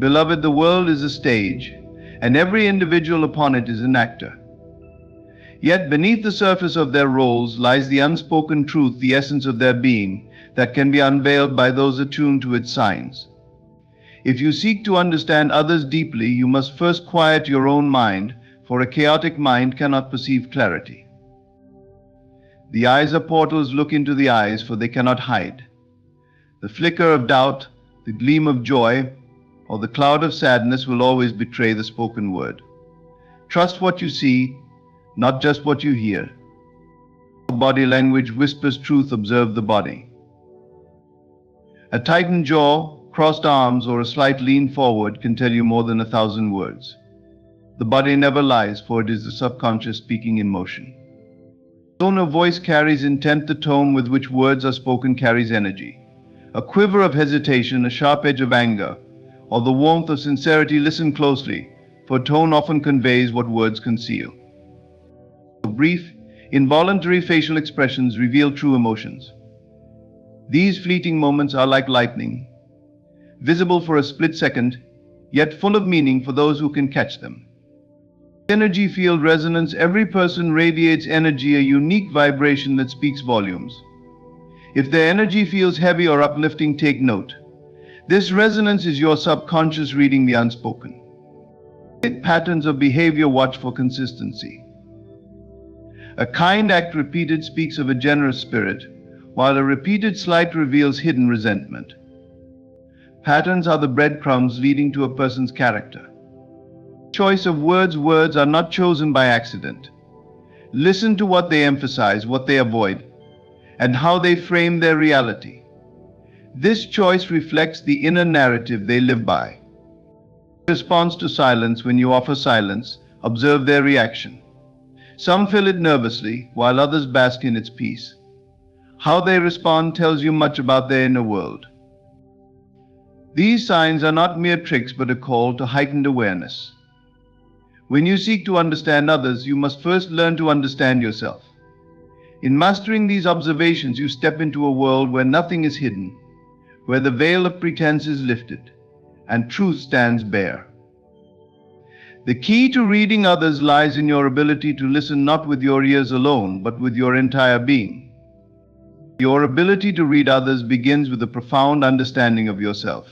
Beloved, the world is a stage, and every individual upon it is an actor. Yet beneath the surface of their roles lies the unspoken truth, the essence of their being, that can be unveiled by those attuned to its signs. If you seek to understand others deeply, you must first quiet your own mind, for a chaotic mind cannot perceive clarity. The eyes are portals. Look into the eyes, for they cannot hide. The flicker of doubt, the gleam of joy, or the cloud of sadness will always betray the spoken word. Trust what you see, not just what you hear. Body language whispers truth. Observe the body. A tightened jaw, crossed arms, or a slight lean forward can tell you more than 1,000 words. The body never lies, for it is the subconscious speaking in motion. The tone of voice carries intent. The tone with which words are spoken carries energy. A quiver of hesitation, a sharp edge of anger, or the warmth of sincerity. Listen closely, for tone often conveys what words conceal. Brief, involuntary facial expressions reveal true emotions. These fleeting moments are like lightning, visible for a split second, yet full of meaning for those who can catch them. Energy field resonance. Every person radiates energy, a unique vibration that speaks volumes. If their energy feels heavy or uplifting, take note. This resonance is your subconscious reading the unspoken. Patterns of behavior. Watch for consistency. A kind act repeated speaks of a generous spirit, while a repeated slight reveals hidden resentment. Patterns are the breadcrumbs leading to a person's character. Choice of words. Words are not chosen by accident. Listen to what they emphasize, what they avoid, and how they frame their reality. This choice reflects the inner narrative they live by. Response to silence. When you offer silence, observe their reaction. Some fill it nervously, while others bask in its peace. How they respond tells you much about their inner world. These signs are not mere tricks, but a call to heightened awareness. When you seek to understand others, you must first learn to understand yourself. In mastering these observations, you step into a world where nothing is hidden, where the veil of pretense is lifted, and truth stands bare. The key to reading others lies in your ability to listen not with your ears alone, but with your entire being. Your ability to read others begins with a profound understanding of yourself.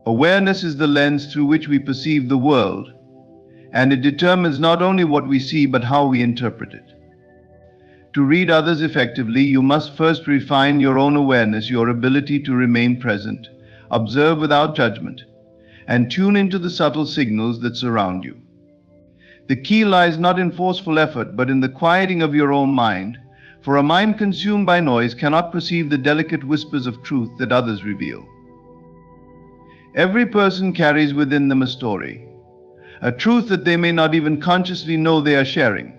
Awareness is the lens through which we perceive the world, and it determines not only what we see, but how we interpret it. To read others effectively, you must first refine your own awareness, your ability to remain present, observe without judgment, and tune into the subtle signals that surround you. The key lies not in forceful effort, but in the quieting of your own mind, for a mind consumed by noise cannot perceive the delicate whispers of truth that others reveal. Every person carries within them a story, a truth that they may not even consciously know they are sharing.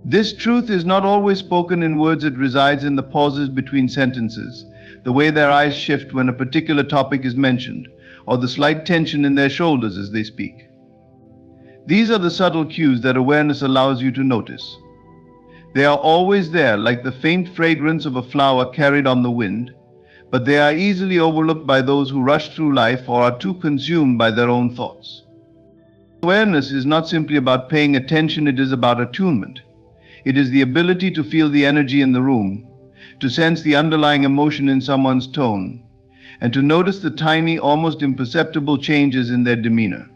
This truth is not always spoken in words. It resides in the pauses between sentences, the way their eyes shift when a particular topic is mentioned, or the slight tension in their shoulders as they speak. These are the subtle cues that awareness allows you to notice. They are always there, like the faint fragrance of a flower carried on the wind, but they are easily overlooked by those who rush through life or are too consumed by their own thoughts. Awareness is not simply about paying attention, it is about attunement. It is the ability to feel the energy in the room, to sense the underlying emotion in someone's tone, and to notice the tiny, almost imperceptible changes in their demeanor.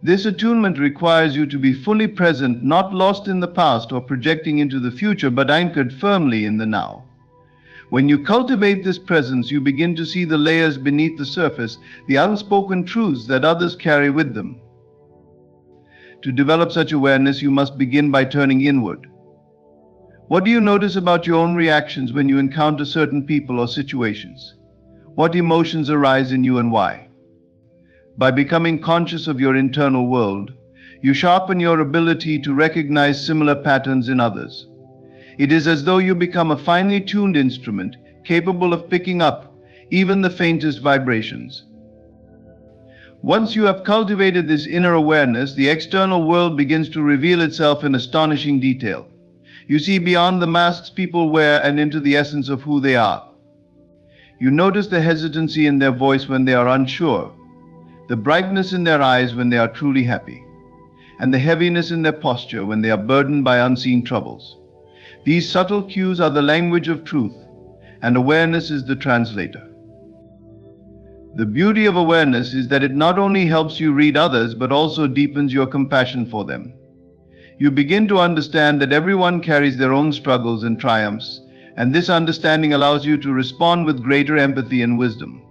This attunement requires you to be fully present, not lost in the past or projecting into the future, but anchored firmly in the now. When you cultivate this presence, you begin to see the layers beneath the surface, the unspoken truths that others carry with them. To develop such awareness, you must begin by turning inward. What do you notice about your own reactions when you encounter certain people or situations? What emotions arise in you and why? By becoming conscious of your internal world, you sharpen your ability to recognize similar patterns in others. It is as though you become a finely tuned instrument, capable of picking up even the faintest vibrations. Once you have cultivated this inner awareness, the external world begins to reveal itself in astonishing detail. You see beyond the masks people wear and into the essence of who they are. You notice the hesitancy in their voice when they are unsure, the brightness in their eyes when they are truly happy, and the heaviness in their posture when they are burdened by unseen troubles. These subtle cues are the language of truth, and awareness is the translator. The beauty of awareness is that it not only helps you read others, but also deepens your compassion for them. You begin to understand that everyone carries their own struggles and triumphs, and this understanding allows you to respond with greater empathy and wisdom.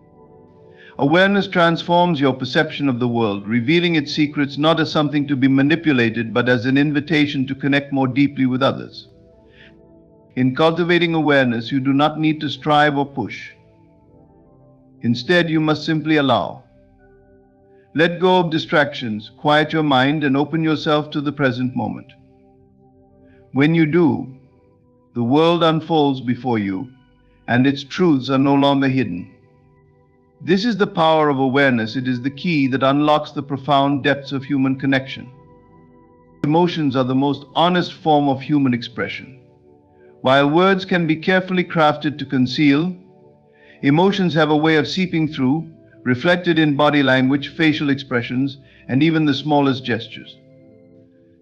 Awareness transforms your perception of the world, revealing its secrets not as something to be manipulated, but as an invitation to connect more deeply with others. In cultivating awareness, you do not need to strive or push. Instead, you must simply allow. Let go of distractions, quiet your mind, and open yourself to the present moment. When you do, the world unfolds before you, and its truths are no longer hidden. This is the power of awareness. It is the key that unlocks the profound depths of human connection. Emotions are the most honest form of human expression. While words can be carefully crafted to conceal, emotions have a way of seeping through, reflected in body language, facial expressions, and even the smallest gestures.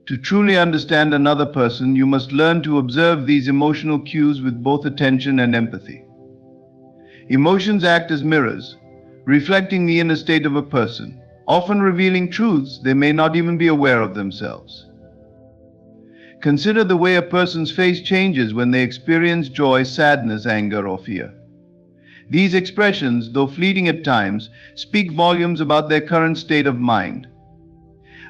To truly understand another person, you must learn to observe these emotional cues with both attention and empathy. Emotions act as mirrors, reflecting the inner state of a person, often revealing truths they may not even be aware of themselves. Consider the way a person's face changes when they experience joy, sadness, anger, or fear. These expressions, though fleeting at times, speak volumes about their current state of mind.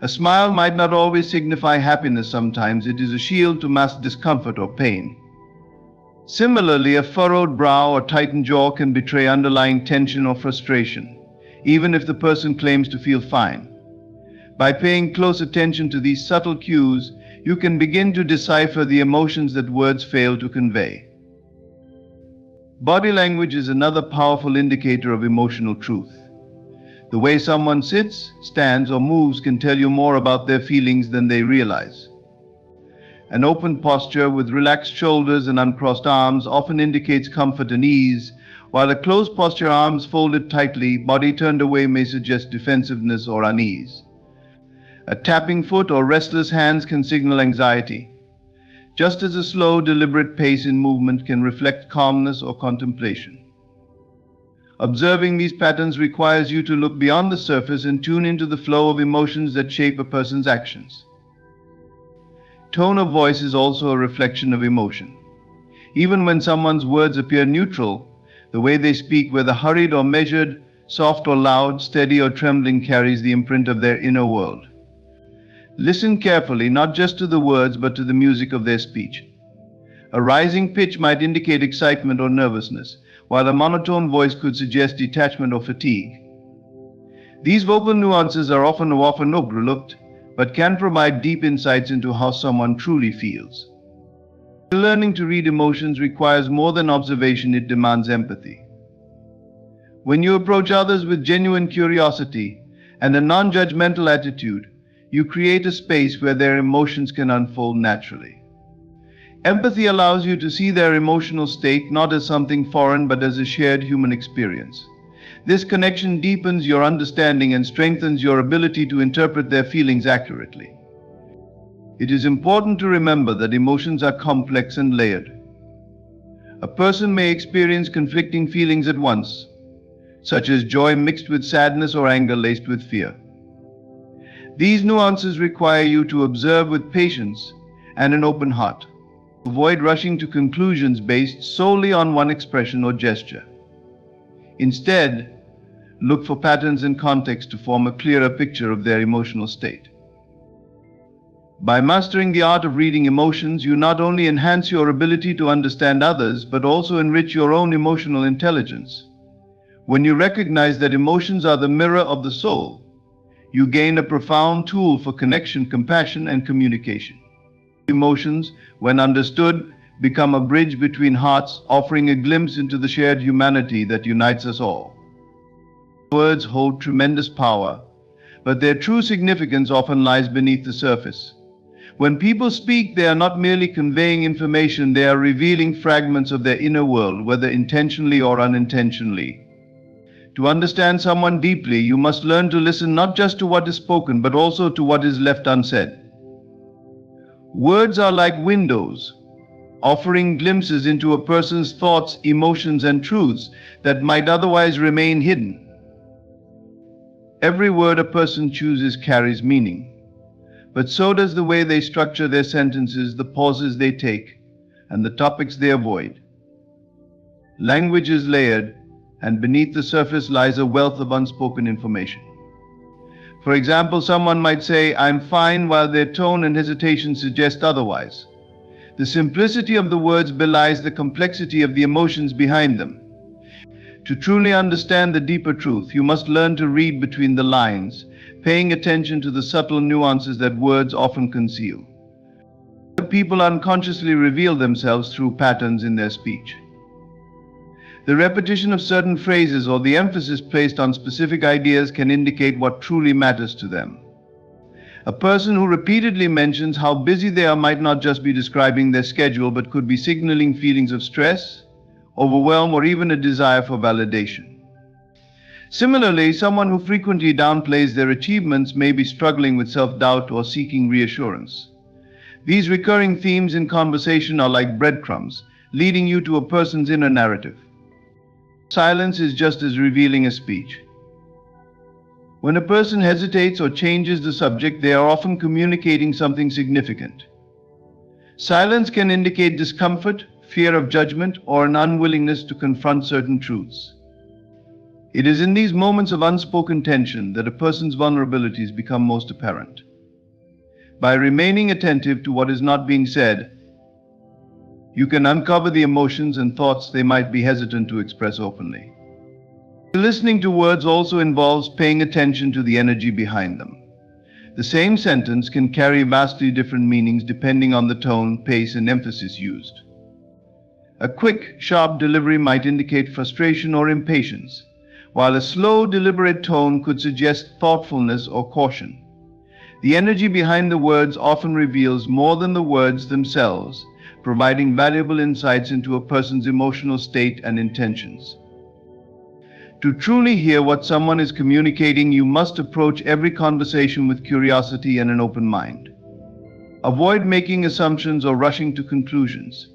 A smile might not always signify happiness. Sometimes it is a shield to mask discomfort or pain. Similarly, a furrowed brow or tightened jaw can betray underlying tension or frustration, even if the person claims to feel fine. By paying close attention to these subtle cues, you can begin to decipher the emotions that words fail to convey. Body language is another powerful indicator of emotional truth. The way someone sits, stands, or moves can tell you more about their feelings than they realize. An open posture with relaxed shoulders and uncrossed arms often indicates comfort and ease, while a closed posture, arms folded tightly, body turned away, may suggest defensiveness or unease. A tapping foot or restless hands can signal anxiety, just as a slow, deliberate pace in movement can reflect calmness or contemplation. Observing these patterns requires you to look beyond the surface and tune into the flow of emotions that shape a person's actions. Tone of voice is also a reflection of emotion. Even when someone's words appear neutral, the way they speak, whether hurried or measured, soft or loud, steady or trembling, carries the imprint of their inner world. Listen carefully, not just to the words, but to the music of their speech. A rising pitch might indicate excitement or nervousness, while a monotone voice could suggest detachment or fatigue. These vocal nuances are often overlooked, but can provide deep insights into how someone truly feels. Learning to read emotions requires more than observation, it demands empathy. When you approach others with genuine curiosity and a non-judgmental attitude, you create a space where their emotions can unfold naturally. Empathy allows you to see their emotional state not as something foreign, but as a shared human experience. This connection deepens your understanding and strengthens your ability to interpret their feelings accurately. It is important to remember that emotions are complex and layered. A person may experience conflicting feelings at once, such as joy mixed with sadness or anger laced with fear. These nuances require you to observe with patience and an open heart. Avoid rushing to conclusions based solely on one expression or gesture. Instead, look for patterns and context to form a clearer picture of their emotional state. By mastering the art of reading emotions, you not only enhance your ability to understand others, but also enrich your own emotional intelligence. When you recognize that emotions are the mirror of the soul, you gain a profound tool for connection, compassion, and communication. Emotions, when understood, become a bridge between hearts, offering a glimpse into the shared humanity that unites us all. Words hold tremendous power, but their true significance often lies beneath the surface. When people speak, they are not merely conveying information, they are revealing fragments of their inner world, whether intentionally or unintentionally. To understand someone deeply, you must learn to listen not just to what is spoken, but also to what is left unsaid. Words are like windows, offering glimpses into a person's thoughts, emotions, and truths that might otherwise remain hidden. Every word a person chooses carries meaning, but so does the way they structure their sentences, the pauses they take, and the topics they avoid. Language is layered, and beneath the surface lies a wealth of unspoken information. For example, someone might say, "I'm fine," while their tone and hesitation suggest otherwise. The simplicity of the words belies the complexity of the emotions behind them. To truly understand the deeper truth, you must learn to read between the lines, paying attention to the subtle nuances that words often conceal. People unconsciously reveal themselves through patterns in their speech. The repetition of certain phrases or the emphasis placed on specific ideas can indicate what truly matters to them. A person who repeatedly mentions how busy they are might not just be describing their schedule, but could be signaling feelings of stress, overwhelm, or even a desire for validation. Similarly, someone who frequently downplays their achievements may be struggling with self-doubt or seeking reassurance. These recurring themes in conversation are like breadcrumbs, leading you to a person's inner narrative. Silence is just as revealing as speech. When a person hesitates or changes the subject, they are often communicating something significant. Silence can indicate discomfort, fear of judgment, or an unwillingness to confront certain truths. It is in these moments of unspoken tension that a person's vulnerabilities become most apparent. By remaining attentive to what is not being said, you can uncover the emotions and thoughts they might be hesitant to express openly. Listening to words also involves paying attention to the energy behind them. The same sentence can carry vastly different meanings depending on the tone, pace, and emphasis used. A quick, sharp delivery might indicate frustration or impatience, while a slow, deliberate tone could suggest thoughtfulness or caution. The energy behind the words often reveals more than the words themselves, providing valuable insights into a person's emotional state and intentions. To truly hear what someone is communicating, you must approach every conversation with curiosity and an open mind. Avoid making assumptions or rushing to conclusions.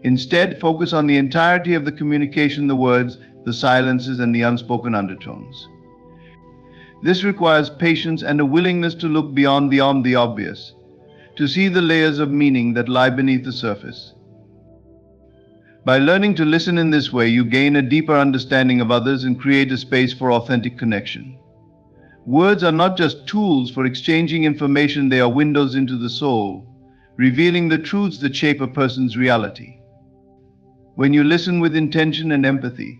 Instead, focus on the entirety of the communication, the words, the silences, and the unspoken undertones. This requires patience and a willingness to look beyond the obvious, to see the layers of meaning that lie beneath the surface. By learning to listen in this way, you gain a deeper understanding of others and create a space for authentic connection. Words are not just tools for exchanging information, they are windows into the soul, revealing the truths that shape a person's reality. When you listen with intention and empathy,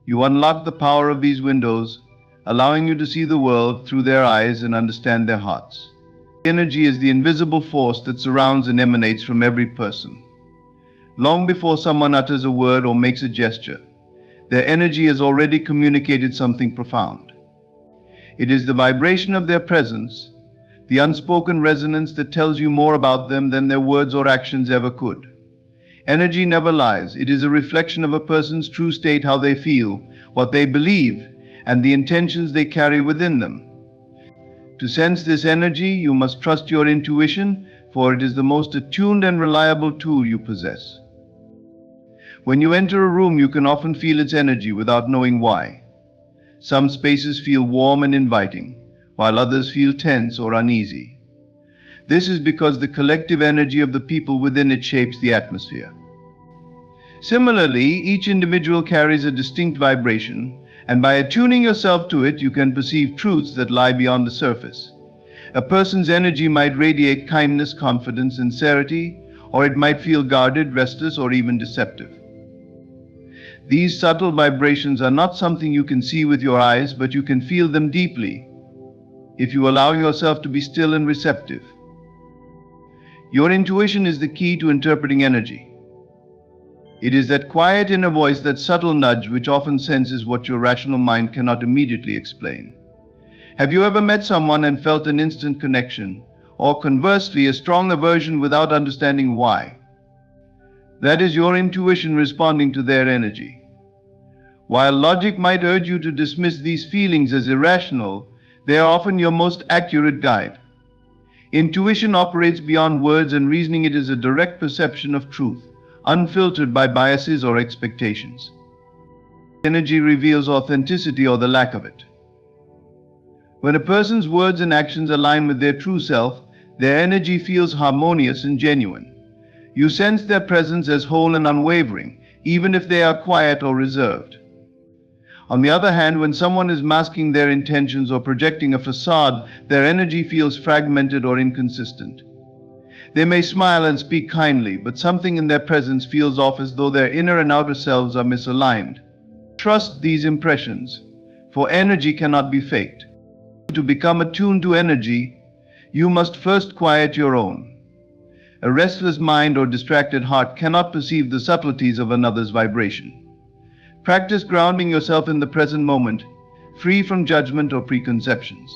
you unlock the power of these windows, allowing you to see the world through their eyes and understand their hearts. Energy is the invisible force that surrounds and emanates from every person. Long before someone utters a word or makes a gesture, their energy has already communicated something profound. It is the vibration of their presence, the unspoken resonance that tells you more about them than their words or actions ever could. Energy never lies. It is a reflection of a person's true state, how they feel, what they believe, and the intentions they carry within them. To sense this energy, you must trust your intuition, for it is the most attuned and reliable tool you possess. When you enter a room, you can often feel its energy without knowing why. Some spaces feel warm and inviting, while others feel tense or uneasy. This is because the collective energy of the people within it shapes the atmosphere. Similarly, each individual carries a distinct vibration, and by attuning yourself to it, you can perceive truths that lie beyond the surface. A person's energy might radiate kindness, confidence, sincerity, or it might feel guarded, restless, or even deceptive. These subtle vibrations are not something you can see with your eyes, but you can feel them deeply if you allow yourself to be still and receptive. Your intuition is the key to interpreting energy. It is that quiet inner voice, that subtle nudge, which often senses what your rational mind cannot immediately explain. Have you ever met someone and felt an instant connection, or conversely, a strong aversion without understanding why. That is your intuition responding to their energy. While logic might urge you to dismiss these feelings as irrational, they are often your most accurate guide. Intuition operates beyond words and reasoning. It is a direct perception of truth, unfiltered by biases or expectations. Energy reveals authenticity or the lack of it. When a person's words and actions align with their true self, their energy feels harmonious and genuine. You sense their presence as whole and unwavering, even if they are quiet or reserved. On the other hand, when someone is masking their intentions or projecting a facade, their energy feels fragmented or inconsistent. They may smile and speak kindly, but something in their presence feels off, as though their inner and outer selves are misaligned. Trust these impressions, for energy cannot be faked. To become attuned to energy, you must first quiet your own. A restless mind or distracted heart cannot perceive the subtleties of another's vibration. Practice grounding yourself in the present moment, free from judgment or preconceptions.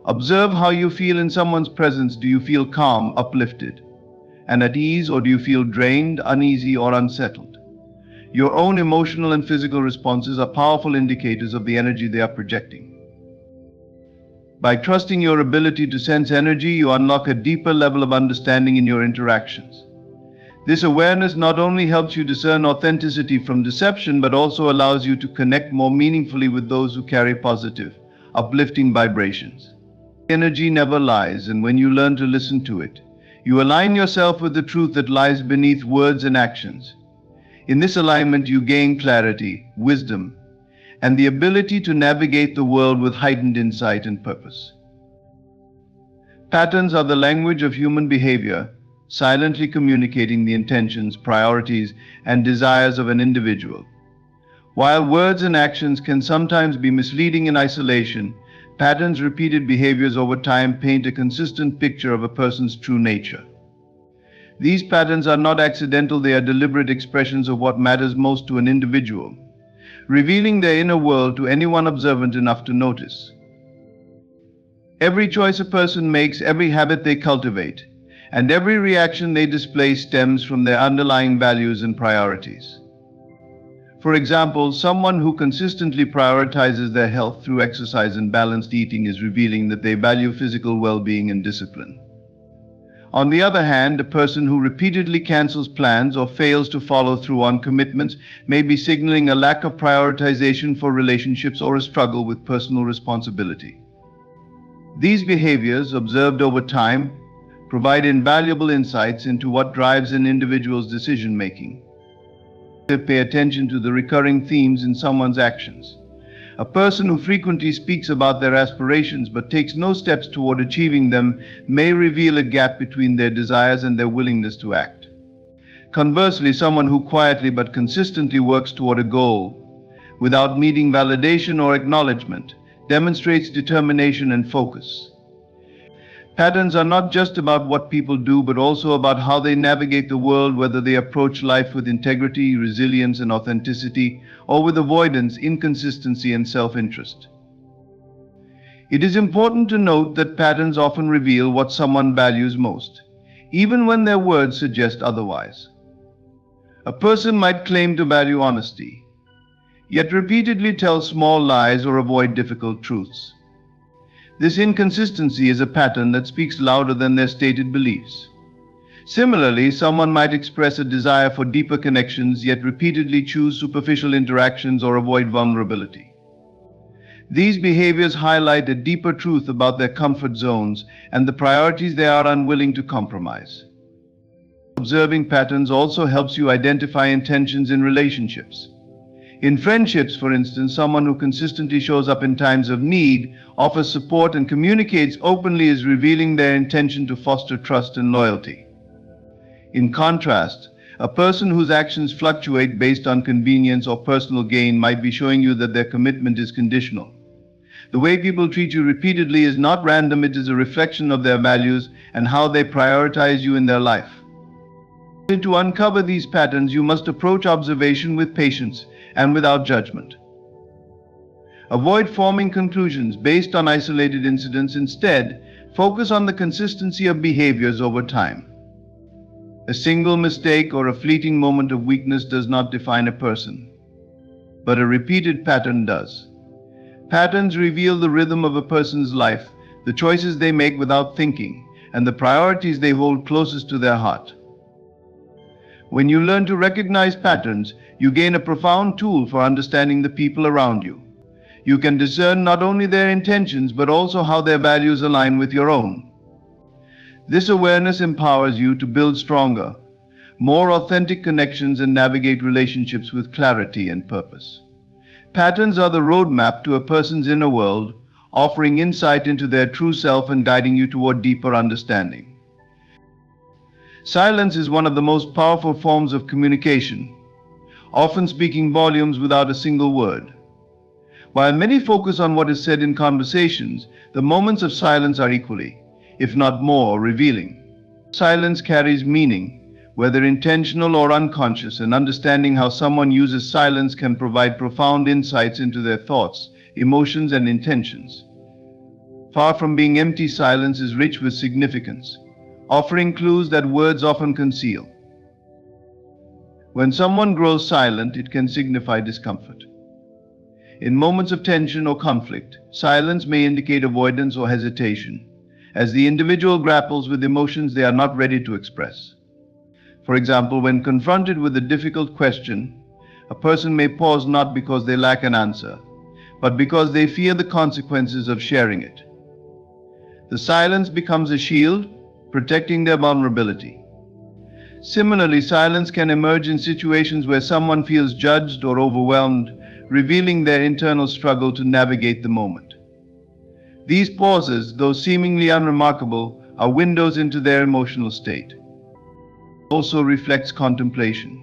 Observe how you feel in someone's presence. Do you feel calm, uplifted, and at ease, or do you feel drained, uneasy, or unsettled? Your own emotional and physical responses are powerful indicators of the energy they are projecting. By trusting your ability to sense energy, you unlock a deeper level of understanding in your interactions. This awareness not only helps you discern authenticity from deception, but also allows you to connect more meaningfully with those who carry positive, uplifting vibrations. Energy never lies, and when you learn to listen to it, you align yourself with the truth that lies beneath words and actions. In this alignment, you gain clarity, wisdom, and the ability to navigate the world with heightened insight and purpose. Patterns are the language of human behavior, silently communicating the intentions, priorities, and desires of an individual. While words and actions can sometimes be misleading in isolation, patterns, repeated behaviors over time, paint a consistent picture of a person's true nature. These patterns are not accidental, they are deliberate expressions of what matters most to an individual, revealing their inner world to anyone observant enough to notice. Every choice a person makes, every habit they cultivate, and every reaction they display stems from their underlying values and priorities. For example, someone who consistently prioritizes their health through exercise and balanced eating is revealing that they value physical well-being and discipline. On the other hand, a person who repeatedly cancels plans or fails to follow through on commitments may be signaling a lack of prioritization for relationships or a struggle with personal responsibility. These behaviors, observed over time, provide invaluable insights into what drives an individual's decision-making. Pay attention to the recurring themes in someone's actions. A person who frequently speaks about their aspirations but takes no steps toward achieving them may reveal a gap between their desires and their willingness to act. Conversely, someone who quietly but consistently works toward a goal without needing validation or acknowledgement demonstrates determination and focus. Patterns are not just about what people do, but also about how they navigate the world, whether they approach life with integrity, resilience, and authenticity, or with avoidance, inconsistency, and self-interest. It is important to note that patterns often reveal what someone values most, even when their words suggest otherwise. A person might claim to value honesty, yet repeatedly tell small lies or avoid difficult truths. This inconsistency is a pattern that speaks louder than their stated beliefs. Similarly, someone might express a desire for deeper connections, yet repeatedly choose superficial interactions or avoid vulnerability. These behaviors highlight a deeper truth about their comfort zones and the priorities they are unwilling to compromise. Observing patterns also helps you identify intentions in relationships. In friendships, for instance, someone who consistently shows up in times of need, offers support, and communicates openly is revealing their intention to foster trust and loyalty. In contrast, a person whose actions fluctuate based on convenience or personal gain might be showing you that their commitment is conditional. The way people treat you repeatedly is not random, it is a reflection of their values and how they prioritize you in their life. To uncover these patterns, you must approach observation with patience and without judgment. Avoid forming conclusions based on isolated incidents. Instead, Focus on the consistency of behaviors over time. A single mistake or a fleeting moment of weakness does not define a person, but a repeated pattern does. Patterns reveal the rhythm of a person's life, the choices they make without thinking, and the priorities they hold closest to their heart. When you learn to recognize patterns, you gain a profound tool for understanding the people around you. You can discern not only their intentions, but also how their values align with your own. This awareness empowers you to build stronger, more authentic connections and navigate relationships with clarity and purpose. Patterns are the roadmap to a person's inner world, offering insight into their true self and guiding you toward deeper understanding. Silence is one of the most powerful forms of communication, often speaking volumes without a single word. While many focus on what is said in conversations, the moments of silence are equally, if not more, revealing. Silence carries meaning, whether intentional or unconscious, and understanding how someone uses silence can provide profound insights into their thoughts, emotions, and intentions. Far from being empty, silence is rich with significance, offering clues that words often conceal. When someone grows silent, it can signify discomfort. In moments of tension or conflict, silence may indicate avoidance or hesitation, as the individual grapples with emotions they are not ready to express. For example, when confronted with a difficult question, a person may pause not because they lack an answer, but because they fear the consequences of sharing it. The silence becomes a shield, protecting their vulnerability. Similarly, silence can emerge in situations where someone feels judged or overwhelmed, revealing their internal struggle to navigate the moment. These pauses, though seemingly unremarkable, are windows into their emotional state. It also reflects contemplation.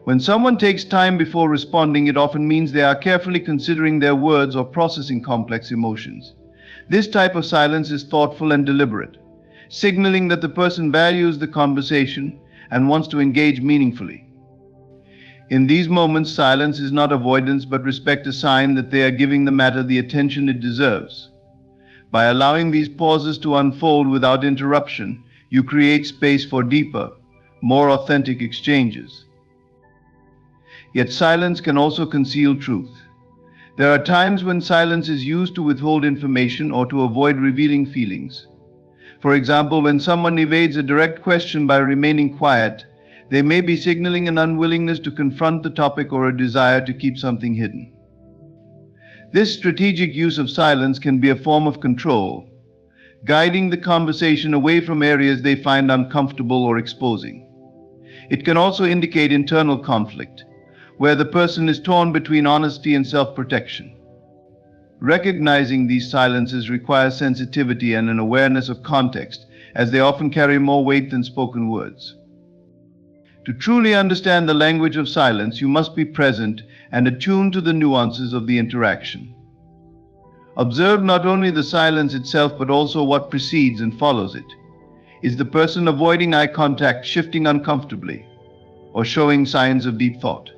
When someone takes time before responding, it often means they are carefully considering their words or processing complex emotions. This type of silence is thoughtful and deliberate, signaling that the person values the conversation and wants to engage meaningfully. In these moments, silence is not avoidance but respect, a sign that they are giving the matter the attention it deserves. By allowing these pauses to unfold without interruption, you create space for deeper, more authentic exchanges. Yet silence can also conceal truth. There are times when silence is used to withhold information or to avoid revealing feelings. For example, when someone evades a direct question by remaining quiet, they may be signaling an unwillingness to confront the topic or a desire to keep something hidden. This strategic use of silence can be a form of control, guiding the conversation away from areas they find uncomfortable or exposing. It can also indicate internal conflict, where the person is torn between honesty and self-protection. Recognizing these silences requires sensitivity and an awareness of context, as they often carry more weight than spoken words. To truly understand the language of silence, you must be present and attuned to the nuances of the interaction. Observe not only the silence itself, but also what precedes and follows it. Is the person avoiding eye contact, shifting uncomfortably, or showing signs of deep thought?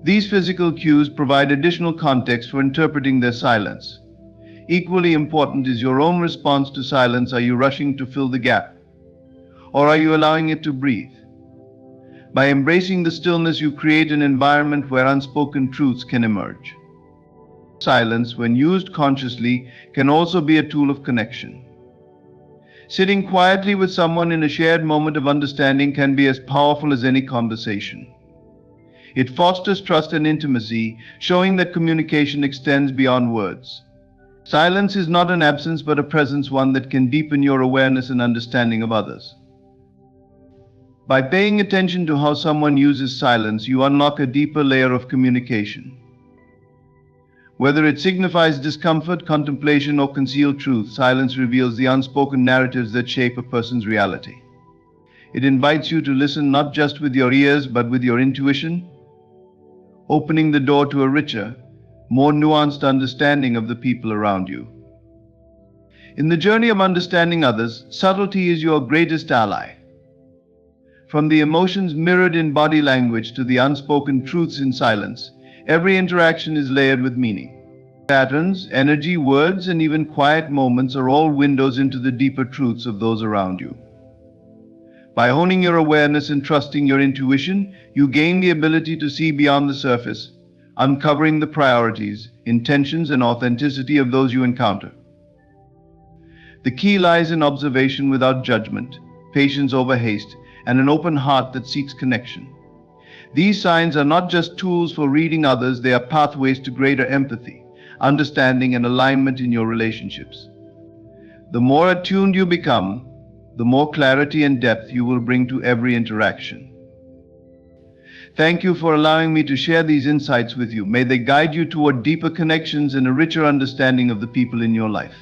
These physical cues provide additional context for interpreting their silence. Equally important is your own response to silence. Are you rushing to fill the gap, or are you allowing it to breathe? By embracing the stillness, you create an environment where unspoken truths can emerge. Silence, when used consciously, can also be a tool of connection. Sitting quietly with someone in a shared moment of understanding can be as powerful as any conversation. It fosters trust and intimacy, showing that communication extends beyond words. Silence is not an absence but a presence, one that can deepen your awareness and understanding of others. By paying attention to how someone uses silence, you unlock a deeper layer of communication. Whether it signifies discomfort, contemplation, or concealed truth, silence reveals the unspoken narratives that shape a person's reality. It invites you to listen not just with your ears but with your intuition, opening the door to a richer, more nuanced understanding of the people around you. In the journey of understanding others, subtlety is your greatest ally. From the emotions mirrored in body language to the unspoken truths in silence, every interaction is layered with meaning. Patterns, energy, words, and even quiet moments are all windows into the deeper truths of those around you. By honing your awareness and trusting your intuition, you gain the ability to see beyond the surface, uncovering the priorities, intentions, and authenticity of those you encounter. The key lies in observation without judgment, patience over haste, and an open heart that seeks connection. These signs are not just tools for reading others, they are pathways to greater empathy, understanding, and alignment in your relationships. The more attuned you become, the more clarity and depth you will bring to every interaction. Thank you for allowing me to share these insights with you. May they guide you toward deeper connections and a richer understanding of the people in your life.